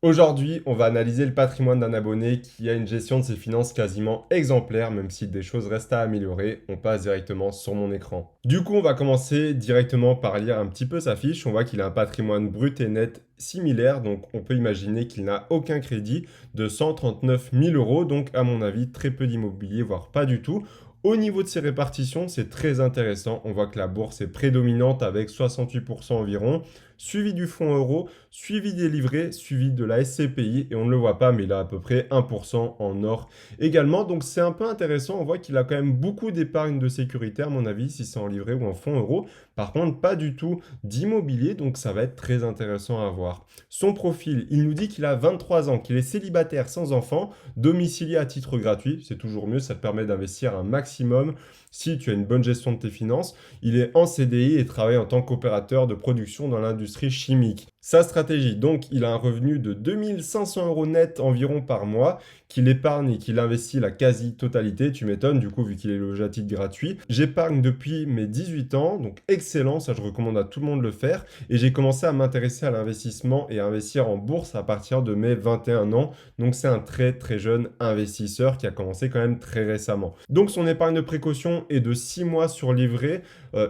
Aujourd'hui, on va analyser le patrimoine d'un abonné qui a une gestion de ses finances quasiment exemplaire, même si des choses restent à améliorer. On passe directement sur mon écran. Du coup, on va commencer directement par lire un petit peu sa fiche. On voit qu'il a un patrimoine brut et net similaire, donc on peut imaginer qu'il n'a aucun crédit de 139 000 euros, donc à mon avis, très peu d'immobilier, voire pas du tout. Au niveau de ses répartitions, c'est très intéressant. On voit que la bourse est prédominante avec 68% environ, suivi du fonds euro, suivi des livrets, suivi de la SCPI, et on ne le voit pas, mais il a à peu près 1% en or également. Donc c'est un peu intéressant, on voit qu'il a quand même beaucoup d'épargne de sécurité, à mon avis, si c'est en livret ou en fonds euro. Par contre, pas du tout d'immobilier, donc ça va être très intéressant à voir. Son profil, il nous dit qu'il a 23 ans, qu'il est célibataire sans enfant, domicilié à titre gratuit, c'est toujours mieux, ça te permet d'investir un maximum si tu as une bonne gestion de tes finances. Il est en CDI et travaille en tant qu'opérateur de production dans l'industrie chimique. Sa stratégie, donc, il a un revenu de 2500 euros net environ par mois, qu'il épargne et qu'il investit la quasi-totalité. Tu m'étonnes, du coup, vu qu'il est logé à titre gratuit. J'épargne depuis mes 18 ans, donc excellent, ça je recommande à tout le monde de le faire. Et j'ai commencé à m'intéresser à l'investissement et à investir en bourse à partir de mes 21 ans. Donc c'est un très très jeune investisseur qui a commencé quand même très récemment. Donc son épargne de précaution est de 6 mois sur livret,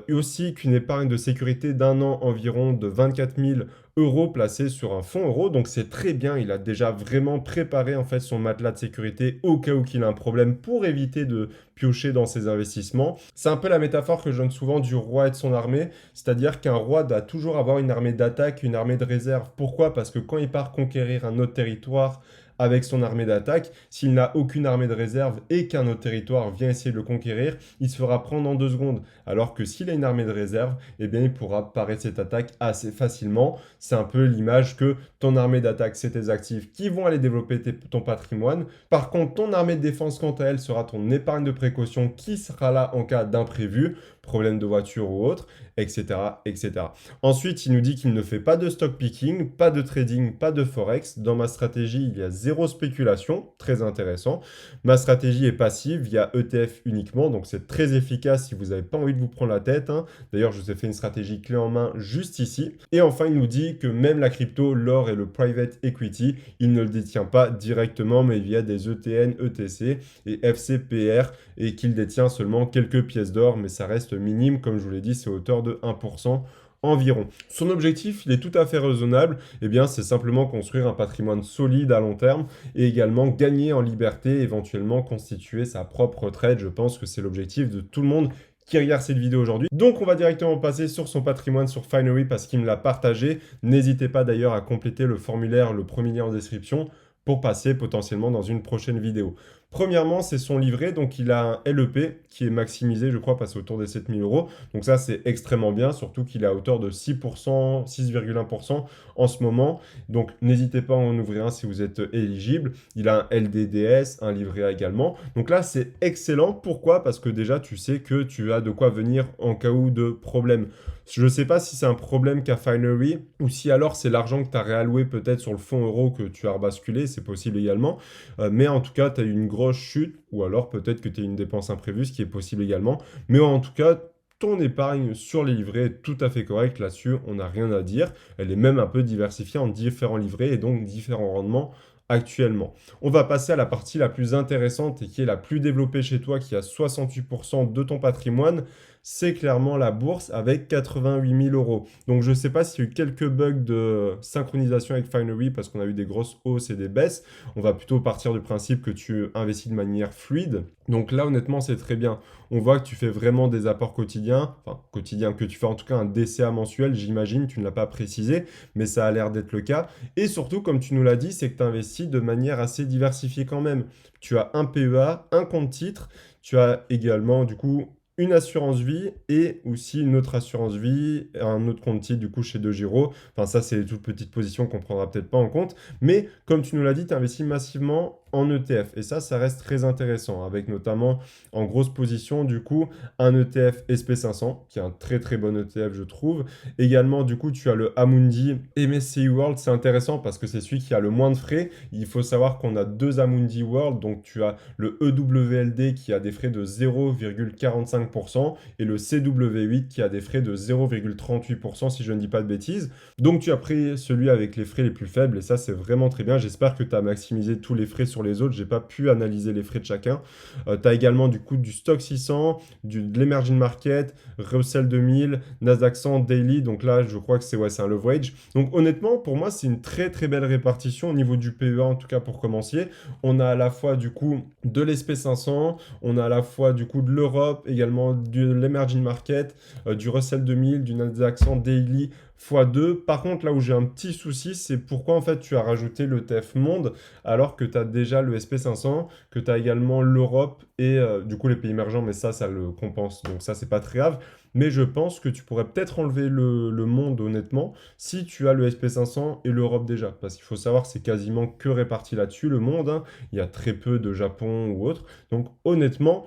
et aussi qu'une épargne de sécurité d'un an environ de 24 000 euros placés sur un fonds euro. Donc c'est très bien, il a déjà vraiment préparé en fait son matelas de sécurité au cas où qu'il a un problème pour éviter de piocher dans ses investissements. C'est un peu la métaphore que je donne souvent du roi et de son armée, c'est-à-dire qu'un roi doit toujours avoir une armée d'attaque, une armée de réserve. Pourquoi? Parce que quand il part conquérir un autre territoire avec son armée d'attaque, s'il n'a aucune armée de réserve et qu'un autre territoire vient essayer de le conquérir, il se fera prendre en 2 secondes. Alors que s'il a une armée de réserve, eh bien il pourra parer cette attaque assez facilement. C'est un peu l'image que ton armée d'attaque, c'est tes actifs qui vont aller développer ton patrimoine. Par contre, ton armée de défense, quant à elle, sera ton épargne de précaution qui sera là en cas d'imprévu, problème de voiture ou autre, etc., etc. Ensuite, il nous dit qu'il ne fait pas de stock picking, pas de trading, pas de forex. Dans ma stratégie, il y a zéro spéculation, très intéressant. Ma stratégie est passive via ETF uniquement, donc c'est très efficace si vous n'avez pas envie de vous prendre la tête, hein. D'ailleurs, je vous ai fait une stratégie clé en main juste ici. Et enfin, il nous dit que même la crypto, l'or et le private equity, il ne le détient pas directement, mais via des ETN, ETC et FCPR, et qu'il détient seulement quelques pièces d'or, mais ça reste minime, comme je vous l'ai dit, c'est hauteur de 1% environ. Son objectif, il est tout à fait raisonnable, eh bien c'est simplement construire un patrimoine solide à long terme et également gagner en liberté, éventuellement constituer sa propre retraite. Je pense que c'est l'objectif de tout le monde qui regarde cette vidéo aujourd'hui. Donc on va directement passer sur son patrimoine sur Finery parce qu'il me l'a partagé. N'hésitez pas d'ailleurs à compléter le formulaire, le premier lien en description, pour passer potentiellement dans une prochaine vidéo. Premièrement, c'est son livret, donc il a un LEP qui est maximisé, je crois, passé autour des 7 000 euros. Donc ça, c'est extrêmement bien, surtout qu'il est à hauteur de 6%, 6,1% en ce moment. Donc n'hésitez pas à en ouvrir un si vous êtes éligible. Il a un LDDS, un livret A également. Donc là, c'est excellent. Pourquoi? Parce que déjà, tu sais que tu as de quoi venir en cas où de problème. Je ne sais pas si c'est un problème qu'a Finery ou si alors c'est l'argent que tu as réalloué peut-être sur le fonds euro que tu as rebasculé, c'est possible également. Mais en tout cas, tu as eu une grosse chute ou alors peut-être que tu as une dépense imprévue, ce qui est possible également. Mais en tout cas, ton épargne sur les livrets est tout à fait correcte là-dessus, on n'a rien à dire. Elle est même un peu diversifiée en différents livrets et donc différents rendements actuellement. On va passer à la partie la plus intéressante et qui est la plus développée chez toi, qui a 68% de ton patrimoine. C'est clairement la bourse avec 88 000 euros. Donc je ne sais pas s'il y a eu quelques bugs de synchronisation avec Finery parce qu'on a eu des grosses hausses et des baisses. On va plutôt partir du principe que tu investis de manière fluide. Donc là, honnêtement, c'est très bien. On voit que tu fais vraiment des apports quotidiens, enfin quotidiens, que tu fais en tout cas un DCA mensuel, j'imagine, tu ne l'as pas précisé, mais ça a l'air d'être le cas. Et surtout, comme tu nous l'as dit, c'est que tu investis de manière assez diversifiée quand même. Tu as un PEA, un compte titre, tu as également du coup une assurance vie et aussi une autre assurance vie, un autre compte titre du coup chez De Giro. Enfin ça c'est les toutes petites positions qu'on prendra peut-être pas en compte. Mais comme tu nous l'as dit, tu investis massivement en ETF. Et ça reste très intéressant, avec notamment en grosse position, du coup, un ETF SP500, qui est un très très bon ETF, je trouve. Également, du coup, tu as le Amundi MSCI World. C'est intéressant parce que c'est celui qui a le moins de frais. Il faut savoir qu'on a deux Amundi World. Donc, tu as le EWLD qui a des frais de 0,45% et le CW8 qui a des frais de 0,38% si je ne dis pas de bêtises. Donc, tu as pris celui avec les frais les plus faibles et ça, c'est vraiment très bien. J'espère que tu as maximisé tous les frais sur les autres. J'ai pas pu analyser les frais de chacun. Tu as également du coup du Stock 600, de l'Emerging Market, Russell 2000, Nasdaq 100, Daily. Donc là, je crois que c'est un leverage. Donc honnêtement, pour moi, c'est une très très belle répartition au niveau du PEA, en tout cas pour commencer. On a à la fois du coup de l'SP500, on a à la fois du coup de l'Europe, également de l'Emerging Market, du Russell 2000, du Nasdaq 100 Daily x2. Par contre, là où j'ai un petit souci, c'est pourquoi en fait tu as rajouté le TF Monde alors que tu as déjà le SP500, que tu as également l'Europe et du coup les pays émergents, mais ça le compense. Donc ça, c'est pas très grave. Mais je pense que tu pourrais peut-être enlever le monde, honnêtement, si tu as le SP500 et l'Europe déjà. Parce qu'il faut savoir que c'est quasiment que réparti là-dessus, le monde, hein. Il y a très peu de Japon ou autre. Donc honnêtement,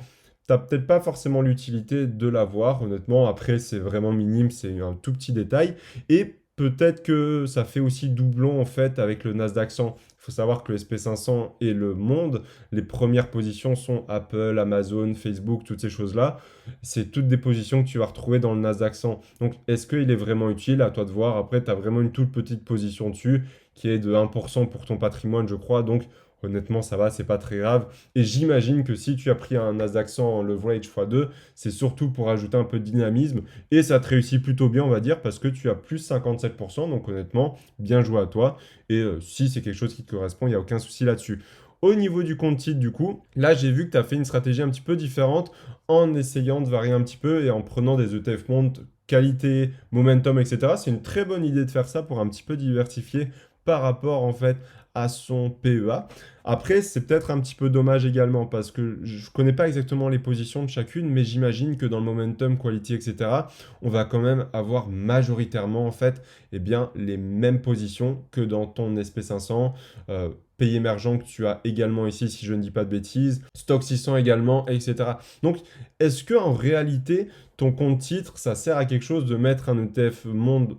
t'as peut-être pas forcément l'utilité de l'avoir, honnêtement. Après, c'est vraiment minime, c'est un tout petit détail. Et peut-être que ça fait aussi doublon en fait avec le Nasdaq 100. Il faut savoir que le SP500 et le monde, les premières positions sont Apple, Amazon, Facebook, toutes ces choses-là. C'est toutes des positions que tu vas retrouver dans le Nasdaq 100. Donc, est-ce qu'il est vraiment utile? À toi de voir. Après, tu as vraiment une toute petite position dessus qui est de 1% pour ton patrimoine, je crois. Donc, honnêtement, ça va, c'est pas très grave. Et j'imagine que si tu as pris un Nasdaq 100 en leverage x2, c'est surtout pour ajouter un peu de dynamisme. Et ça te réussit plutôt bien, on va dire, parce que tu as plus 57%. Donc honnêtement, bien joué à toi. Et si c'est quelque chose qui te correspond, il n'y a aucun souci là-dessus. Au niveau du compte titre, du coup, là, j'ai vu que tu as fait une stratégie un petit peu différente en essayant de varier un petit peu et en prenant des ETF monte qualité, momentum, etc. C'est une très bonne idée de faire ça pour un petit peu diversifier par rapport en fait à son PEA. Après, c'est peut-être un petit peu dommage également parce que je ne connais pas exactement les positions de chacune, mais j'imagine que dans le momentum, quality, etc., on va quand même avoir majoritairement en fait eh bien, les mêmes positions que dans ton SP500. Pays émergent que tu as également ici, si je ne dis pas de bêtises, stock 600 également, etc. Donc, est-ce que en réalité, ton compte titre, ça sert à quelque chose de mettre un ETF monde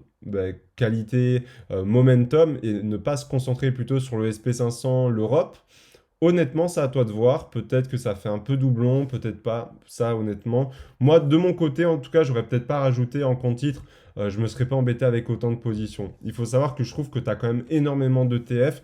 qualité, momentum et ne pas se concentrer plutôt sur le SP500, l'Europe? Honnêtement, c'est à toi de voir. Peut-être que ça fait un peu doublon, peut-être pas. Ça, honnêtement. Moi, de mon côté, en tout cas, j'aurais peut-être pas rajouté en compte titre. Je me serais pas embêté avec autant de positions. Il faut savoir que je trouve que tu as quand même énormément d'ETF.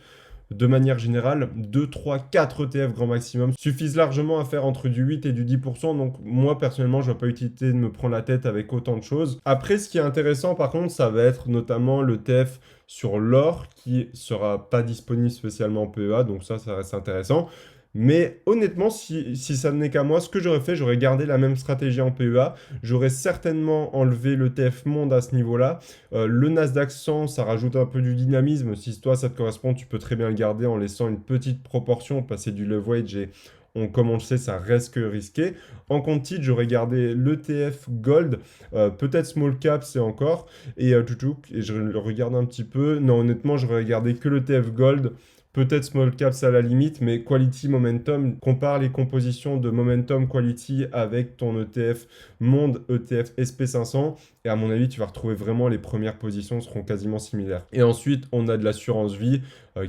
De manière générale, 2, 3, 4 ETF grand maximum suffisent largement à faire entre du 8 et du 10%. Donc moi, personnellement, je ne vois pas utilité de me prendre la tête avec autant de choses. Après, ce qui est intéressant, par contre, ça va être notamment le TF sur l'or qui sera pas disponible spécialement en PEA. Donc ça reste intéressant. Mais honnêtement, si ça n'est qu'à moi, ce que j'aurais fait, j'aurais gardé la même stratégie en PEA. J'aurais certainement enlevé le TF Monde à ce niveau-là. Le Nasdaq 100, ça rajoute un peu du dynamisme. Si toi, ça te correspond, tu peux très bien le garder en laissant une petite proportion, passer du leverage et comme on le sait, ça reste que risqué. En compte titre, j'aurais gardé l'ETF Gold, peut-être Small Cap, c'est encore, et et je le regarde un petit peu. Non, honnêtement, j'aurais gardé que l'ETF Gold. Peut-être small caps à la limite, mais quality momentum, compare les compositions de momentum quality avec ton ETF monde ETF SP500 et à mon avis tu vas retrouver vraiment les premières positions seront quasiment similaires. Et ensuite on a de l'assurance vie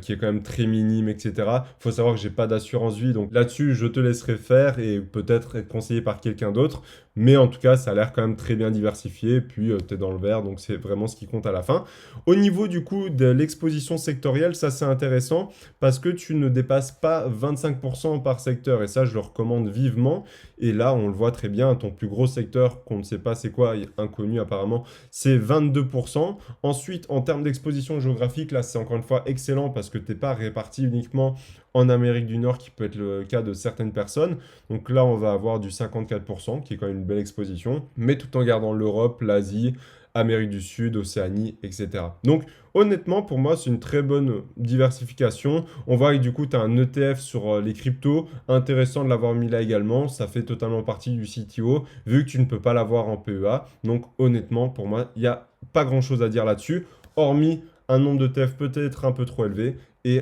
qui est quand même très minime, etc. Faut savoir que j'ai pas d'assurance vie, donc là-dessus je te laisserai faire et peut-être être conseillé par quelqu'un d'autre. Mais en tout cas, ça a l'air quand même très bien diversifié. Puis, tu es dans le vert, donc c'est vraiment ce qui compte à la fin. Au niveau du coup de l'exposition sectorielle, ça c'est intéressant parce que tu ne dépasses pas 25% par secteur. Et ça, je le recommande vivement. Et là, on le voit très bien, ton plus gros secteur, qu'on ne sait pas c'est quoi, inconnu apparemment, c'est 22%. Ensuite, en termes d'exposition géographique, là, c'est encore une fois excellent parce que tu n'es pas réparti uniquement en Amérique du Nord, qui peut être le cas de certaines personnes. Donc là, on va avoir du 54%, qui est quand même une belle exposition, mais tout en gardant l'Europe, l'Asie, Amérique du Sud, Océanie, etc. Donc honnêtement, pour moi, c'est une très bonne diversification. On voit que du coup, tu as un ETF sur les cryptos. Intéressant de l'avoir mis là également. Ça fait totalement partie du CTO, vu que tu ne peux pas l'avoir en PEA. Donc honnêtement, pour moi, il n'y a pas grand-chose à dire là-dessus, hormis un nombre d'ETF peut-être un peu trop élevé et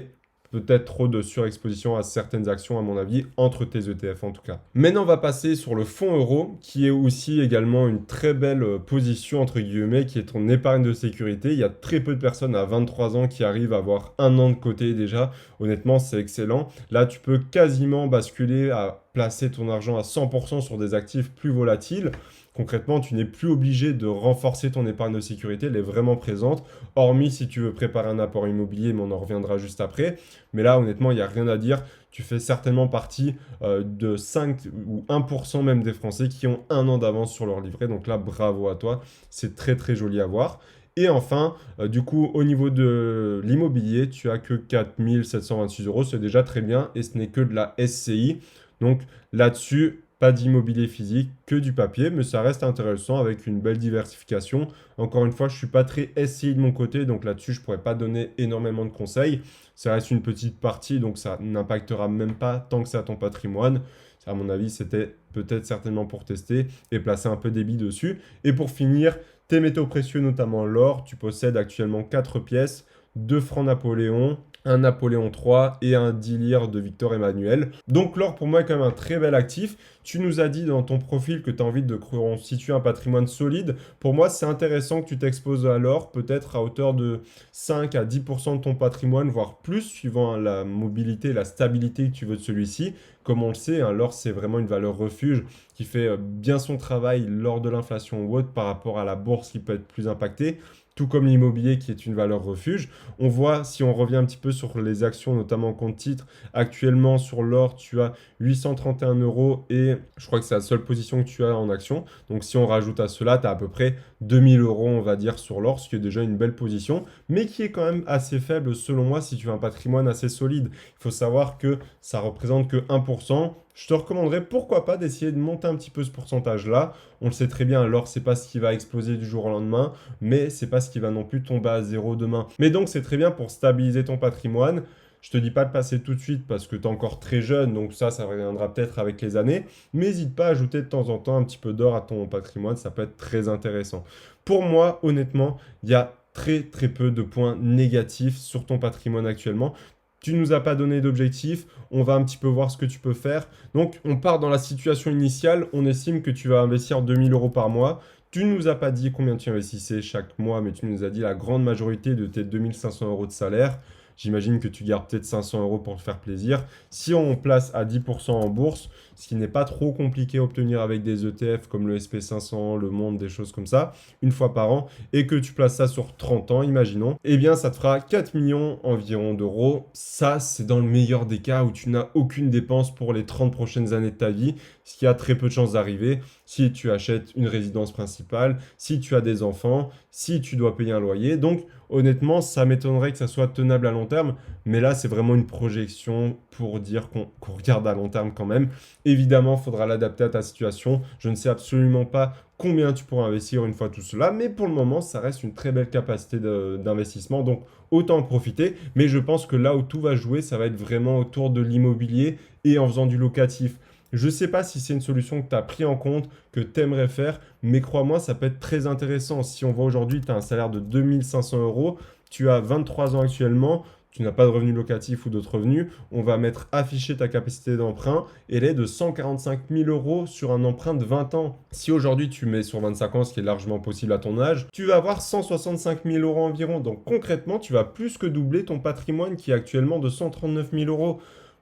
peut-être trop de surexposition à certaines actions, à mon avis, entre tes ETF en tout cas. Maintenant, on va passer sur le fonds euro, qui est aussi également une très belle position, entre guillemets, qui est ton épargne de sécurité. Il y a très peu de personnes à 23 ans qui arrivent à avoir un an de côté déjà. Honnêtement, c'est excellent. Là, tu peux quasiment basculer à placer ton argent à 100% sur des actifs plus volatiles. Concrètement, tu n'es plus obligé de renforcer ton épargne de sécurité, elle est vraiment présente, hormis si tu veux préparer un apport immobilier, mais on en reviendra juste après. Mais là, honnêtement, il n'y a rien à dire. Tu fais certainement partie de 5 ou 1% même des Français qui ont un an d'avance sur leur livret. Donc là, bravo à toi. C'est très très joli à voir. Et enfin, du coup, au niveau de l'immobilier, tu as que 4 726 euros. C'est déjà très bien et ce n'est que de la SCI. Donc là-dessus, pas d'immobilier physique, que du papier, mais ça reste intéressant avec une belle diversification. Encore une fois, je ne suis pas très SCI de mon côté, donc là-dessus, je ne pourrais pas donner énormément de conseils. Ça reste une petite partie, donc ça n'impactera même pas tant que ça ton patrimoine. À mon avis, c'était peut-être certainement pour tester et placer un peu des billes dessus. Et pour finir, tes métaux précieux, notamment l'or, tu possèdes actuellement 4 pièces, 2 francs Napoléon, un Napoléon III et un 10 lyres de Victor Emmanuel. Donc l'or pour moi est quand même un très bel actif. Tu nous as dit dans ton profil que tu as envie de constituer un patrimoine solide. Pour moi, c'est intéressant que tu t'exposes à l'or, peut-être à hauteur de 5 à 10% de ton patrimoine, voire plus, suivant la mobilité, la stabilité que tu veux de celui-ci. Comme on le sait, hein, l'or, c'est vraiment une valeur refuge qui fait bien son travail lors de l'inflation ou autre par rapport à la bourse qui peut être plus impactée, tout comme l'immobilier qui est une valeur refuge. On voit, si on revient un petit peu sur les actions, notamment compte titre, actuellement sur l'or, tu as 831 euros et je crois que c'est la seule position que tu as en action. Donc si on rajoute à cela, tu as à peu près 2000 euros, on va dire, sur l'or, ce qui est déjà une belle position, mais qui est quand même assez faible selon moi si tu as un patrimoine assez solide. Il faut savoir que ça représente que 1%. Je te recommanderais pourquoi pas d'essayer de monter un petit peu ce pourcentage-là. On le sait très bien, l'or, c'est pas ce qui va exploser du jour au lendemain, mais c'est pas ce qui va non plus tomber à zéro demain. Mais donc, c'est très bien pour stabiliser ton patrimoine. Je te dis pas de passer tout de suite parce que tu es encore très jeune, donc ça reviendra peut-être avec les années. Mais n'hésite pas à ajouter de temps en temps un petit peu d'or à ton patrimoine, ça peut être très intéressant. Pour moi, honnêtement, il y a très très peu de points négatifs sur ton patrimoine actuellement. Tu nous as pas donné d'objectif, on va un petit peu voir ce que tu peux faire. Donc, on part dans la situation initiale, on estime que tu vas investir 2000 euros par mois. Tu ne nous as pas dit combien tu investissais chaque mois, mais tu nous as dit la grande majorité de tes 2500 euros de salaire. J'imagine que tu gardes peut-être 500 euros pour te faire plaisir. Si on place à 10% en bourse, ce qui n'est pas trop compliqué à obtenir avec des ETF comme le SP500, le Monde, des choses comme ça, une fois par an, et que tu places ça sur 30 ans, imaginons, eh bien ça te fera 4 millions environ d'euros. Ça, c'est dans le meilleur des cas où tu n'as aucune dépense pour les 30 prochaines années de ta vie, ce qui a très peu de chances d'arriver si tu achètes une résidence principale, si tu as des enfants, si tu dois payer un loyer. Donc, honnêtement, ça m'étonnerait que ça soit tenable à long terme, mais là, c'est vraiment une projection pour dire qu'on regarde à long terme quand même. Évidemment, il faudra l'adapter à ta situation. Je ne sais absolument pas combien tu pourras investir une fois tout cela, mais pour le moment, ça reste une très belle capacité d'investissement, donc autant en profiter. Mais je pense que là où tout va jouer, ça va être vraiment autour de l'immobilier et en faisant du locatif. Je ne sais pas si c'est une solution que tu as pris en compte, que tu aimerais faire, mais crois-moi, ça peut être très intéressant. Si on voit aujourd'hui, tu as un salaire de 2500 euros, tu as 23 ans actuellement, tu n'as pas de revenus locatifs ou d'autres revenus, on va mettre afficher ta capacité d'emprunt et elle est de 145 000 euros sur un emprunt de 20 ans. Si aujourd'hui tu mets sur 25 ans, ce qui est largement possible à ton âge, tu vas avoir 165 000 euros environ. Donc concrètement, tu vas plus que doubler ton patrimoine qui est actuellement de 139 000 euros.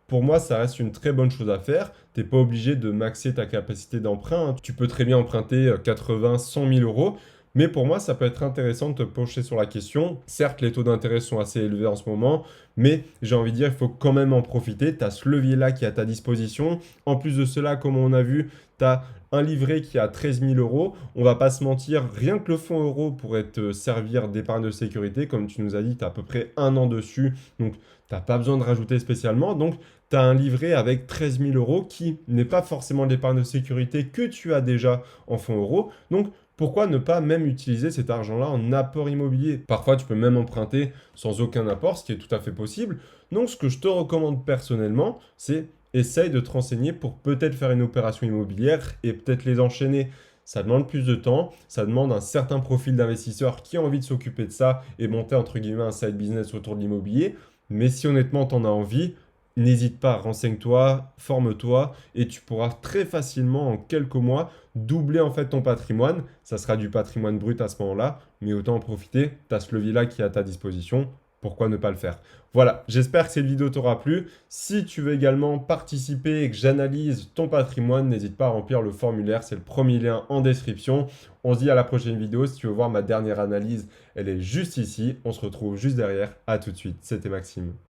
Pour moi, ça reste une très bonne chose à faire. Tu n'es pas obligé de maxer ta capacité d'emprunt, hein. Tu peux très bien emprunter 80, 100 000 euros. Mais pour moi, ça peut être intéressant de te pencher sur la question. Certes, les taux d'intérêt sont assez élevés en ce moment, mais j'ai envie de dire, il faut quand même en profiter. Tu as ce levier-là qui est à ta disposition. En plus de cela, comme on a vu, tu as un livret qui est à 13 000 euros. On va pas se mentir, rien que le fonds euro pourrait te servir d'épargne de sécurité. Comme tu nous as dit, tu as à peu près un an dessus. Donc, tu n'as pas besoin de rajouter spécialement. Donc, tu as un livret avec 13 000 euros qui n'est pas forcément l'épargne de sécurité que tu as déjà en fonds euro. Donc, pourquoi ne pas même utiliser cet argent-là en apport immobilier? Parfois, tu peux même emprunter sans aucun apport, ce qui est tout à fait possible. Donc, ce que je te recommande personnellement, c'est essaye de te renseigner pour peut-être faire une opération immobilière et peut-être les enchaîner. Ça demande plus de temps, ça demande un certain profil d'investisseur qui a envie de s'occuper de ça et monter entre guillemets un side business autour de l'immobilier. Mais si honnêtement tu en as envie, n'hésite pas, renseigne-toi, forme-toi et tu pourras très facilement en quelques mois doubler en fait ton patrimoine. Ça sera du patrimoine brut à ce moment-là, mais autant en profiter. Tu as ce levier-là qui est à ta disposition. Pourquoi ne pas le faire? Voilà, j'espère que cette vidéo t'aura plu. Si tu veux également participer et que j'analyse ton patrimoine, n'hésite pas à remplir le formulaire. C'est le premier lien en description. On se dit à la prochaine vidéo. Si tu veux voir ma dernière analyse, elle est juste ici. On se retrouve juste derrière. À tout de suite. C'était Maxime.